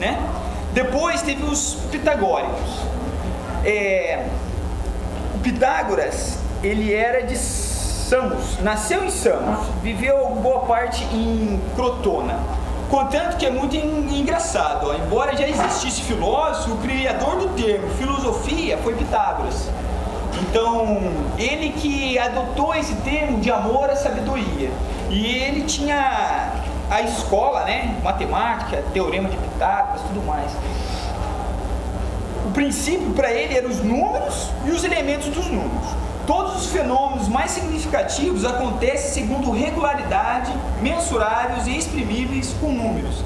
né? Depois teve os pitagóricos. O Pitágoras, ele era de Samos, nasceu em Samos, viveu boa parte em Crotona. Contanto que é muito engraçado, ó, embora já existisse filósofo, o criador do termo filosofia foi Pitágoras. Então, ele que adotou esse termo de amor à sabedoria. E ele tinha a escola, né, matemática, teorema de Pitágoras, tudo mais. O princípio para ele eram os números e os elementos dos números. Todos os fenômenos mais significativos acontecem segundo regularidade, mensuráveis e exprimíveis com números.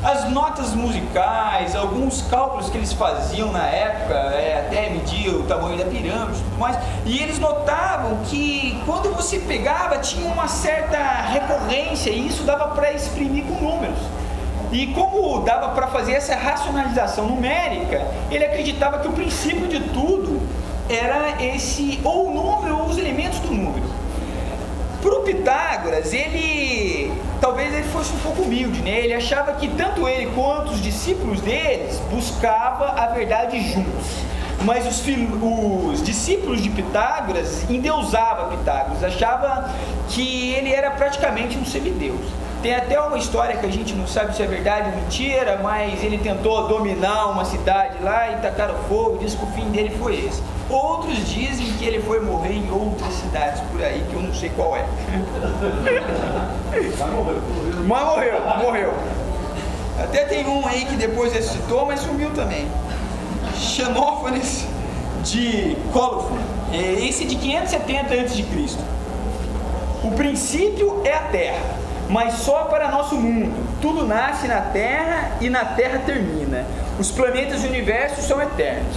As notas musicais, alguns cálculos que eles faziam na época, até medir o tamanho da pirâmide e tudo mais, e eles notavam que quando você pegava tinha uma certa recorrência e isso dava para exprimir com números. E como dava para fazer essa racionalização numérica, ele acreditava que o princípio de tudo era esse, ou o número, ou os elementos do número. Para o Pitágoras, talvez ele fosse um pouco humilde, né? Ele achava que tanto ele quanto os discípulos deles buscavam a verdade juntos. Mas os discípulos de Pitágoras endeusavam Pitágoras, achavam que ele era praticamente um semideus. Tem até uma história que a gente não sabe se é verdade ou mentira, mas ele tentou dominar uma cidade lá e tacaram fogo, diz que o fim dele foi esse. Outros dizem que ele foi morrer em outras cidades por aí, que eu não sei qual é. Mas morreu. Até tem um aí que depois ressuscitou, mas sumiu também. Xenófanes de Colophon, esse de 570 a.C. O princípio é a Terra, mas só para nosso mundo. Tudo nasce na Terra e na Terra termina. Os planetas e o universo são eternos.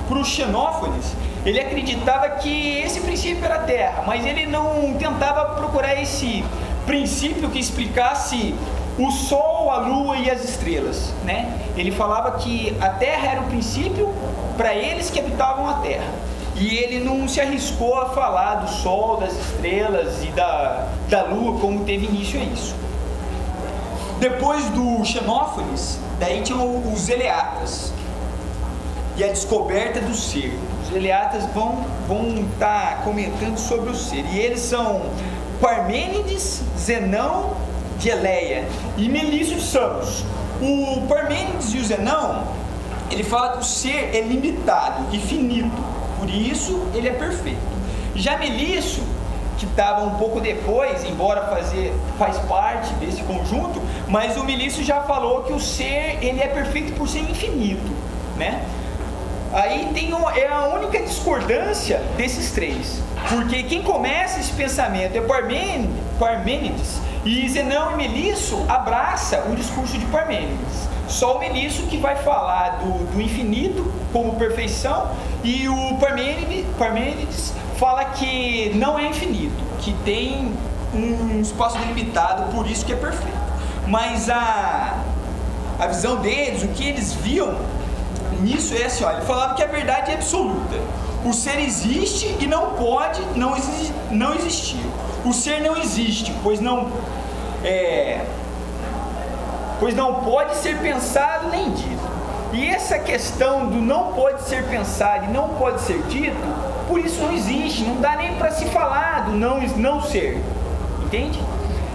Pro Xenófanes, ele acreditava que esse princípio era a Terra, mas ele não tentava procurar esse princípio que explicasse o Sol, a Lua e as estrelas, né? Ele falava que a Terra era o princípio para eles que habitavam a Terra. E ele não se arriscou a falar do Sol, das estrelas e da Lua, como teve início a isso. Depois do Xenófanes, daí tinham os Eleatas e a descoberta do ser. Os Eleatas vão estar comentando sobre o ser. E eles são Parmênides, Zenão de Eleia e Melício de Samos. O Parmênides e o Zenão, ele fala que o ser é limitado e finito. Por isso, ele é perfeito. Já Melício, que estava um pouco depois, embora faz parte desse conjunto, mas o Melício já falou que o ser ele é perfeito por ser infinito, né? Aí é a única discordância desses três, porque quem começa esse pensamento é Parmênides, e Zenão e Melício abraça o discurso de Parmênides. Só o Melício que vai falar do infinito como perfeição, e o Parmênides fala que não é infinito, que tem um espaço delimitado, por isso que é perfeito. Mas a visão deles, o que eles viam nisso é assim, olha, ele falava que a verdade é absoluta. O ser existe e não pode não existir. O ser não existe, pois não pode ser pensado nem dito. E essa questão do não pode ser pensado e não pode ser dito, por isso não existe, não dá nem para se falar do não ser, entende?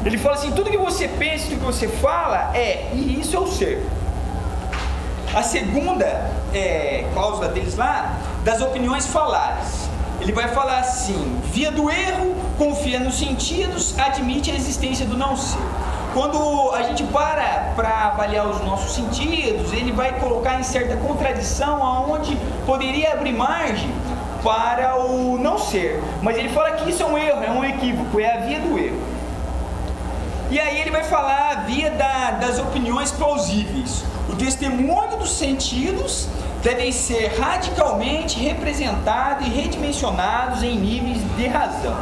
Ele fala assim, tudo que você pensa, tudo que você fala e isso é o ser. A segunda cláusula deles lá, das opiniões faladas. Ele vai falar assim, via do erro, confia nos sentidos, admite a existência do não ser. Quando a gente para avaliar os nossos sentidos, ele vai colocar em certa contradição aonde poderia abrir margem para o não ser. Mas ele fala que isso é um erro, é um equívoco, é a via do erro. E aí ele vai falar a via das opiniões plausíveis. O testemunho dos sentidos devem ser radicalmente representados e redimensionados em níveis de razão.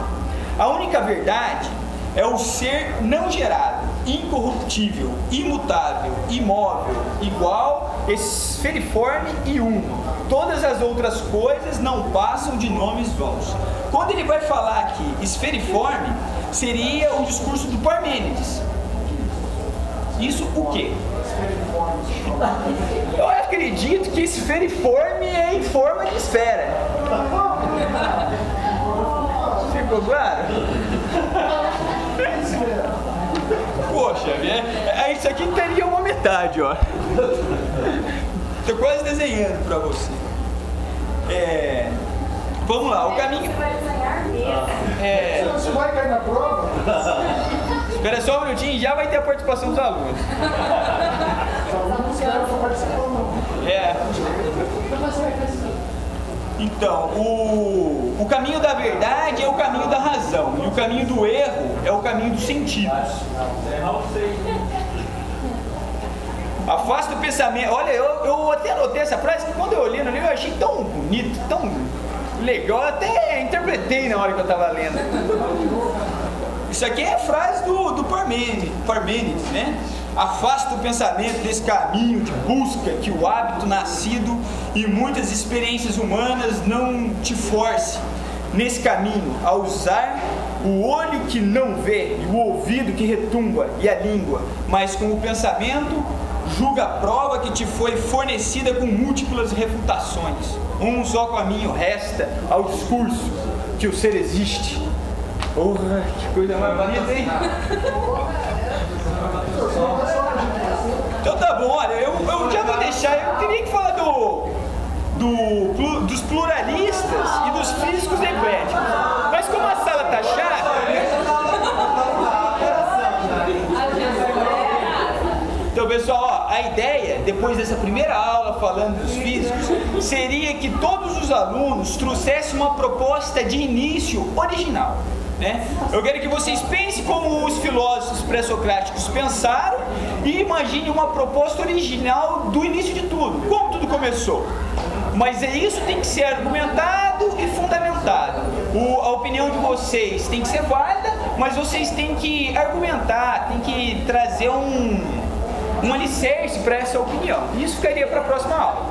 A única verdade é o ser não gerado, incorruptível, imutável, imóvel, igual, esferiforme e uno. Todas as outras coisas não passam de nomes vãos. Quando ele vai falar aqui esferiforme, seria o discurso do Parmênides. Isso o quê? Eu acredito que esferiforme é em forma de esfera. Ficou claro? Poxa, isso aqui teria uma metade, ó. Tô quase desenhando pra você. Vamos lá, o caminho... Você vai desenhar mesmo. Você vai cair na prova? Espera só um minutinho e já vai ter a participação dos alunos. Então, o caminho da verdade é o caminho da razão e o caminho do erro é o caminho dos sentidos. Afasta o pensamento. Olha, eu até anotei essa frase que quando eu olhei no livro eu achei tão bonito, tão legal, eu até interpretei na hora que eu estava lendo. Isso aqui é a frase do Parmênides, né? Afasta o pensamento desse caminho de busca que o hábito nascido e muitas experiências humanas não te force nesse caminho a usar o olho que não vê e o ouvido que retumba e a língua, mas com o pensamento julga a prova que te foi fornecida com múltiplas refutações. Um só caminho resta ao discurso que o ser existe. Porra, que coisa mais bonita, hein? Então tá bom, olha, eu já vou deixar, eu teria que falar dos pluralistas e dos físicos ecléticos. Mas como a sala tá chata... Então pessoal, ó, a ideia, depois dessa primeira aula falando dos físicos, seria que todos os alunos trouxessem uma proposta de início original. Né? Eu quero que vocês pensem como os filósofos pré-socráticos pensaram e imaginem uma proposta original do início de tudo, como tudo começou. Mas isso tem que ser argumentado e fundamentado. A opinião de vocês tem que ser válida, mas vocês têm que argumentar, têm que trazer um alicerce para essa opinião. Isso ficaria para a próxima aula.